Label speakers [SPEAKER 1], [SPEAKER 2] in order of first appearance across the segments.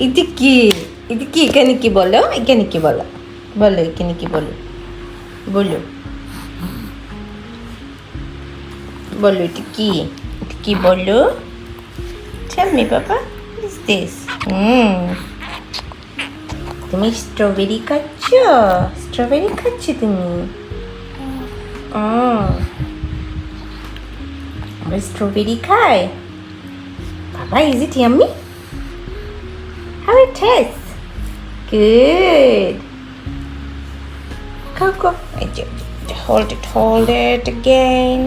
[SPEAKER 1] এটা কি? এটা কি? এখানে কি বলো? এখানে কি বলো? বলো এখানে কি বলো? বলো বলো এটা কি? এটা কি বলো? Tell me, Papa. What is this? তুমি স্ট্রবেরি খাচ্ছ? স্ট্রবেরি খাচ্ছ তুমি? আমরা স্ট্রবেরি খাই। Papa, is it yummy? How it tastes? Good. Go. Hold it again.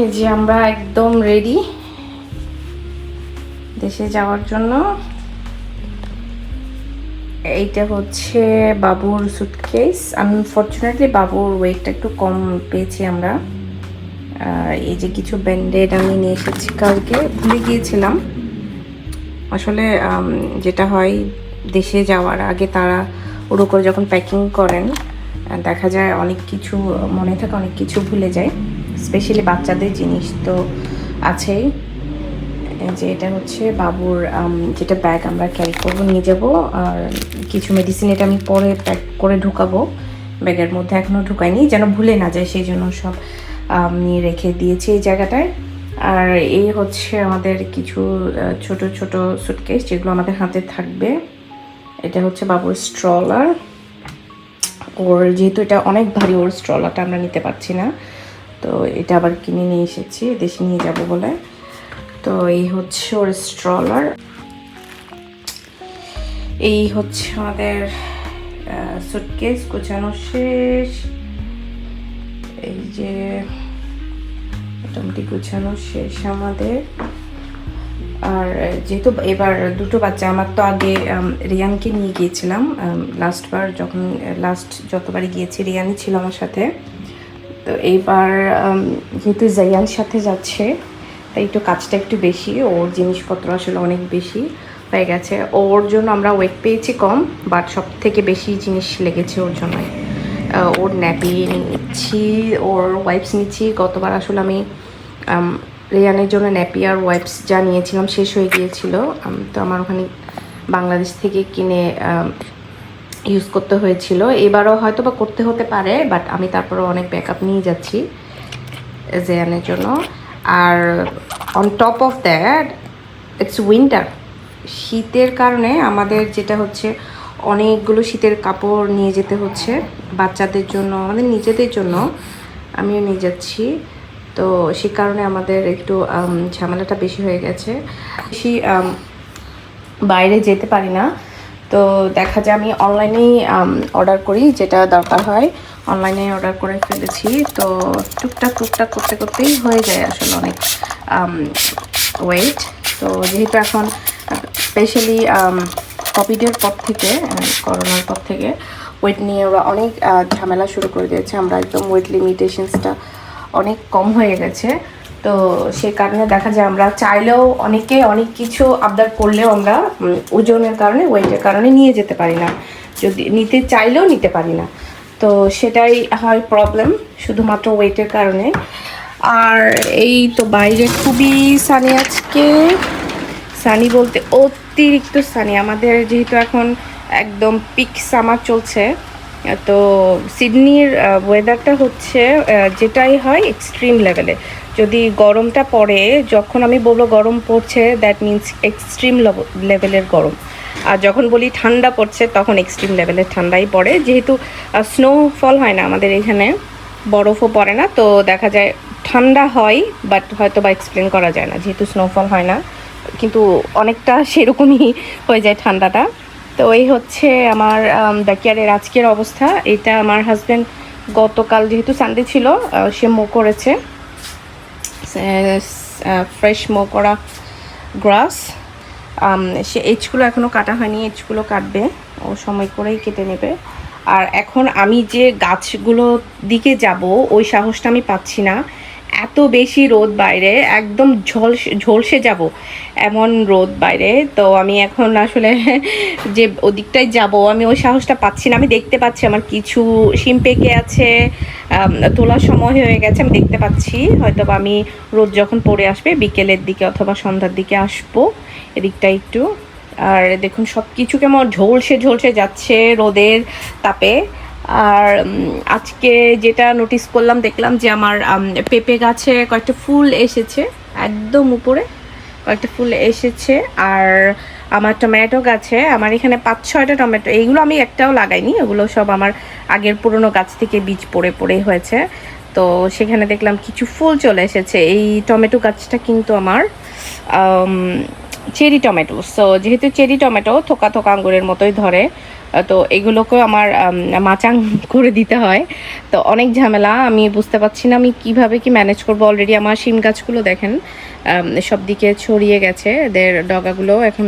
[SPEAKER 1] এই যে আমরা একদম রেডি দেশে যাওয়ার জন্য। এইটা হচ্ছে বাবুর সুটকেস। আনফর্চুনেটলি বাবুর ওয়েটটা একটু কম পেয়েছি আমরা। আর এই যে কিছু ব্যান্ডেড আমি নিয়ে এসেছি, কালকে ভুলে গিয়েছিলাম। আসলে যেটা হয় দেশে যাওয়ার আগে তারা ওরকম করে যখন প্যাকিং করেন দেখা যায় অনেক কিছু মনে থাকে, অনেক কিছু ভুলে যায়। স্পেশালি বাচ্চাদের জিনিস তো আছেই। যে এটা হচ্ছে বাবুর যেটা ব্যাগ আমরা ক্যারি করবো, নিয়ে যাব। আর কিছু মেডিসিন এটা আমি পরে প্যাক করে ঢুকাবো ব্যাগের মধ্যে, এখনও ঢুকাইনি যেন ভুলে না যায়, সেই জন্য সব নিয়ে রেখে দিয়েছি এই জায়গাটায়। আর এই হচ্ছে আমাদের কিছু ছোট ছোট সুটকেস যেগুলো আমাদের হাতে থাকবে। এটা হচ্ছে বাবুর স্ট্রলার। ওর যেহেতু এটা অনেক ভারী, ওর স্ট্রলারটা আমরা নিতে পারছি না, তো এটা আবার কিনে নিয়ে এসেছি দেশে নিয়ে যাব বলে। তো এই হচ্ছে ওর স্ট্রলার। এই হচ্ছে আমাদের সুটকেস গোছানো শেষ। এই যে মোটামুটি গোছানো শেষ আমাদের। আর যেহেতু এবার দুটো বাচ্চা, আমার তো আগে রিয়ানকে নিয়ে গিয়েছিলাম যতবারই গিয়েছি রিয়ানই ছিল আমার সাথে। তো এইবার যেহেতু জায়ান সাথে যাচ্ছে তাই একটু কাজটা একটু বেশি, ওর জিনিসপত্র আসলে অনেক বেশি হয়ে গেছে। ওর জন্য আমরা ওয়েট পেয়েছি কম, বাট সব থেকে বেশি জিনিস লেগেছে ওর জন্য। ওর ন্যাপি নিচ্ছি, ওর ওয়াইপস নিচ্ছি। গতবার আসলে আমি রিয়ানের জন্য ন্যাপি আর ওয়াইপস যা নিয়েছিলাম শেষ হয়ে গিয়েছিল, তো আমার ওখানে বাংলাদেশ থেকে কিনে ইউজ করতে হয়েছিল। এবারও হয়তো বা করতে হতে পারে, বাট আমি তারপরে অনেক ব্যাকআপ নিয়ে যাচ্ছি জেয়ানের জন্য। আর on top of that it's winter, শীতের কারণে আমাদের যেটা হচ্ছে অনেকগুলো শীতের কাপড় নিয়ে যেতে হচ্ছে বাচ্চাদের জন্য, আমাদের নিজেদের জন্য আমিও নিয়ে যাচ্ছি। তো সে কারণে আমাদের একটু ঝামেলাটা বেশি হয়ে গেছে, বেশি বাইরে যেতে পারি না। তো দেখা যায় আমি অনলাইনেই অর্ডার করি, যেটা দরকার হয় অনলাইনে অর্ডার করে ফেলেছি। তো টুকটাক করতে করতেই হয়ে যায় আসলে অনেক ওয়েট। তো যেহেতু এখন স্পেশালি কোভিডের পর থেকে, করোনার পর থেকে ওয়েট নিয়ে ওরা অনেক ঝামেলা শুরু করে দিয়েছে। আমরা একদম ওয়েট লিমিটেশনসটা অনেক কম হয়ে গেছে। তো সে কারণে দেখা যায় আমরা চাইলেও অনেকে অনেক কিছু আবদার করলেও আমরা ওজনের কারণে, ওয়েটের কারণে নিয়ে যেতে পারি না, যদি নিতে চাইলেও নিতে পারি না। তো সেটাই হয় প্রবলেম, শুধুমাত্র ওয়েটের কারণে। আর এই তো বাইরে খুবই সানি, আজকে সানি বলতে অতিরিক্ত সানি। আমাদের যেহেতু এখন একদম পিক সামার চলছে, তো সিডনির ওয়েদারটা হচ্ছে যেটাই হয় এক্সট্রিম লেভেলে। যদি গরমটা পড়ে, যখন আমি বলবো গরম পড়ছে দ্যাট মিন্স এক্সট্রিম লেভেলের গরম। আর যখন বলি ঠান্ডা পড়ছে তখন এক্সট্রিম লেভেলের ঠান্ডাই পড়ে। যেহেতু স্নোফল হয় না আমাদের এখানে, বরফও পড়ে না, তো দেখা যায় ঠান্ডা হয়, বাট হয়তো বা এক্সপ্লেন করা যায় না যেহেতু স্নোফল হয় না, কিন্তু অনেকটা সেরকমই হয়ে যায় ঠান্ডাটা। তো এই হচ্ছে আমার ব্যাকয়ার্ডের আজকের অবস্থা। এটা আমার হাজব্যান্ড গতকাল যেহেতু সানডে ছিল, সে মো করেছে, ফ্রেশ মো করা গ্রাস। সে এজগুলো এখনও কাটা হয়নি, এজগুলো কাটবে, ও সময় করেই কেটে নেবে। আর এখন আমি যে গাছগুলো দিকে যাব ওই সাহসটা আমি পাচ্ছি না, এত বেশি রোদ বাইরে, একদম ঝলসে যাব এমন রোদ বাইরে। তো আমি এখন আসলে যে ওদিকটায় যাব আমি ওই সাহসটা পাচ্ছি না। আমি দেখতে পাচ্ছি আমার কিছু শিম পেকে আছে, তোলার সময় হয়ে গেছে, আমি দেখতে পাচ্ছি। হয়তো আমি রোদ যখন পড়ে আসবে বিকেলের দিকে অথবা সন্ধ্যার দিকে আসবো এদিকটা একটু। আর দেখুন সব কিছু কেমন ঝলসে যাচ্ছে রোদের তাপে। আর আজকে যেটা নোটিস করলাম, দেখলাম যে আমার পেঁপে গাছে কয়েকটা ফুল এসেছে, একদম উপরে কয়েকটা ফুল এসেছে। আর আমার টমেটো গাছে, আমার এখানে 5-6টা টমেটো, এইগুলো আমি একটাও লাগাইনি, ওগুলো সব আমার আগের পুরনো গাছ থেকে বীজ পড়ে হয়েছে। তো সেখানে দেখলাম কিছু ফুল চলে এসেছে। এই টমেটো গাছটা কিন্তু আমার চেরি টমেটো। সো যেহেতু চেরি টমেটো থোকা থোকা আঙ্গুরের মতোই ধরে, তো এগুলোকেও আমার মাচাং করে দিতে হয়। তো অনেক ঝামেলা, আমি বুঝতে পারছি না আমি কিভাবে কি ম্যানেজ করব। অলরেডি আমার শিম গাছগুলো দেখেন সব দিকে ছড়িয়ে গেছে, এদের ডগাগুলো এখন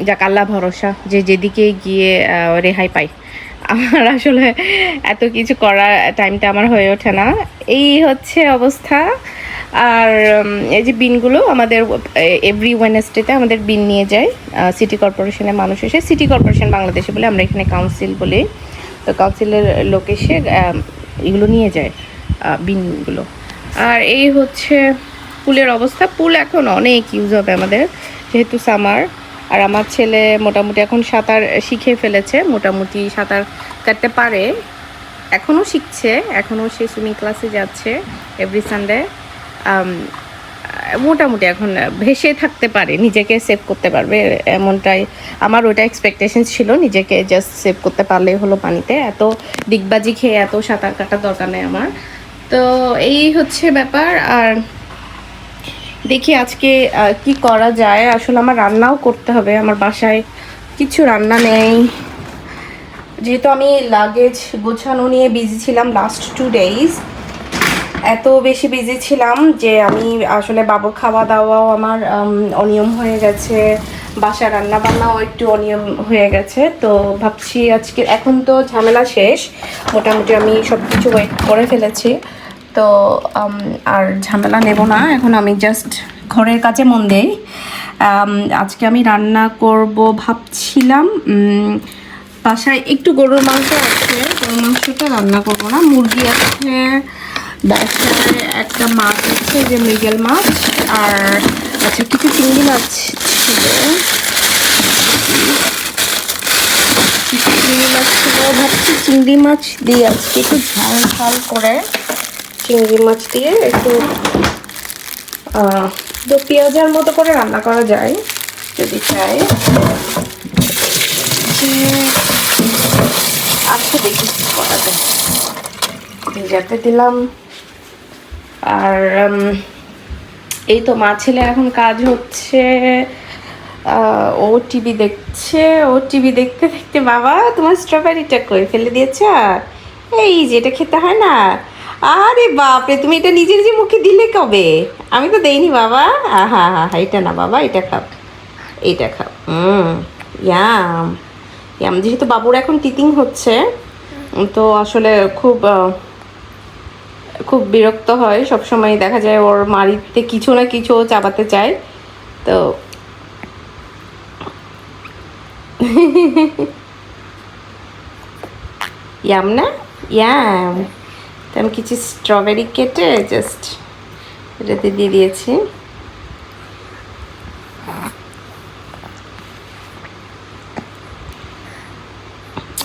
[SPEAKER 1] যাক আল্লাহ ভরসা, যে যেদিকে গিয়ে রেহাই পাই। আমার আসলে এত কিছু করার টাইমটা আমার হয়ে ওঠে না, এই হচ্ছে অবস্থা। আর এই যে বিনগুলো আমাদের এভরি ওয়েডনেসডেতে আমাদের বিন নিয়ে যায় সিটি কর্পোরেশনের মানুষ এসে, সিটি কর্পোরেশন বাংলাদেশে বলে, আমরা এখানে কাউন্সিল বলি। তো কাউন্সিলের লোক এসে এগুলো নিয়ে যায় বিনগুলো। আর এই হচ্ছে পুলের অবস্থা। পুল এখন অনেক ইউজ হবে আমাদের যেহেতু সামার। আর আমার ছেলে মোটামুটি এখন সাঁতার শিখে ফেলেছে, মোটামুটি সাঁতার কাটতে পারে, এখনও শিখছে, এখনও সে সুইমিং ক্লাসে যাচ্ছে এভরি সানডে। মোটামুটি এখন ভেসে থাকতে পারে, নিজেকে সেভ করতে পারবে এমনটাই আমার ওইটা এক্সপেকটেশন ছিল। নিজেকে জাস্ট সেভ করতে পারলেই হলো পানিতে, এত ডিগবাজি খেয়ে এত সাঁতার কাটার দরকার নেই আমার। তো এই হচ্ছে ব্যাপার। আর দেখি আজকে কি করা যায়। আসলে আমার রান্নাও করতে হবে, আমার বাসায় কিছু রান্না নেই, যেহেতু আমি লাগেজ গোছানো নিয়ে বিজি ছিলাম লাস্ট 2 days। এত বেশি বিজি ছিলাম যে আমি আসলে বাবুর খাওয়া দাওয়াও আমার অনিয়ম হয়ে গেছে, বাসা রান্না বান্নাও একটু অনিয়ম হয়ে গেছে। তো ভাবছি আজকে, এখন তো ঝামেলা শেষ, মোটামুটি আমি সব কিছু ওয়েট করে ফেলেছি। তো আর ঝামেলা নেব না, এখন আমি জাস্ট ঘরের কাজে মন দেই। আজকে আমি রান্না করব ভাবছিলাম, বাসায় একটু গরুর মাংস আছে, গরুর মাংসটা রান্না করব না, মুরগি আছে, বাসায় একটা মাছ আছে যে মৃগেল মাছ, আর আচ্ছা কিছু চিংড়ি মাছ ছিল, ভাবছি চিংড়ি মাছ দিয়ে আজকে একটু ঝাল করে চিংড়ি মাছ দিয়ে একটু তো পেঁয়াজের মতো করে রান্না করা যায় যদি চাই। আজকে দেখি কি করা যায়, ভেজাতে দিলাম। আর এই তো মা ছেলে এখন কাজ হচ্ছে, ও টিভি দেখছে, ও টিভি দেখতে দেখতে, বাবা তোমার স্ট্রবেরিটা কই ফেলে দিয়েছ, এই যে এটা খেতে হয় না, আরে বাপরে তুমি এটা নিজের যে মুখে দিলে কবে, আমি তো দেইনি বাবা। হা হা হা, এটা না বাবা, এটা খাও, এইটা খাও। Yam yam. যেহেতু বাবুর এখন টিচিং হচ্ছে, তো আসলে খুব খুব বিরক্ত হয়, সবসময় দেখা যায় ওর মাড়িতে কিছু না কিছু চাবাতে চায়। তো ইয়াম না, ইয়াম। তো আমি কিছু স্ট্রবেরি কেটে জাস্ট এটাতে দিয়ে দিয়েছি।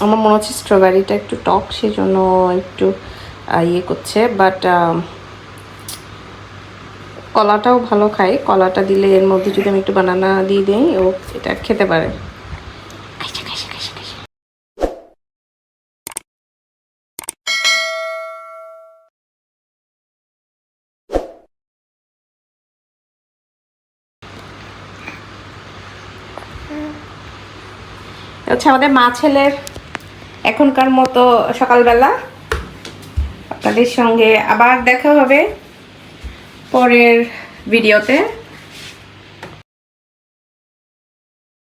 [SPEAKER 1] আমার মনে হচ্ছে স্ট্রবেরিটা একটু টক, সেজন্য একটু ইয়ে করছে, বাট কলাটাও ভালো খাই, কলাটা দিলে এর মধ্যে যদি আমি একটু বানানা দিয়ে দিই, ও এটা খেতে পারে। হচ্ছে আমাদের মা ছেলের এখনকার মতো সকালবেলা। আপনাদের সঙ্গে আবার দেখা হবে পরের ভিডিওতে।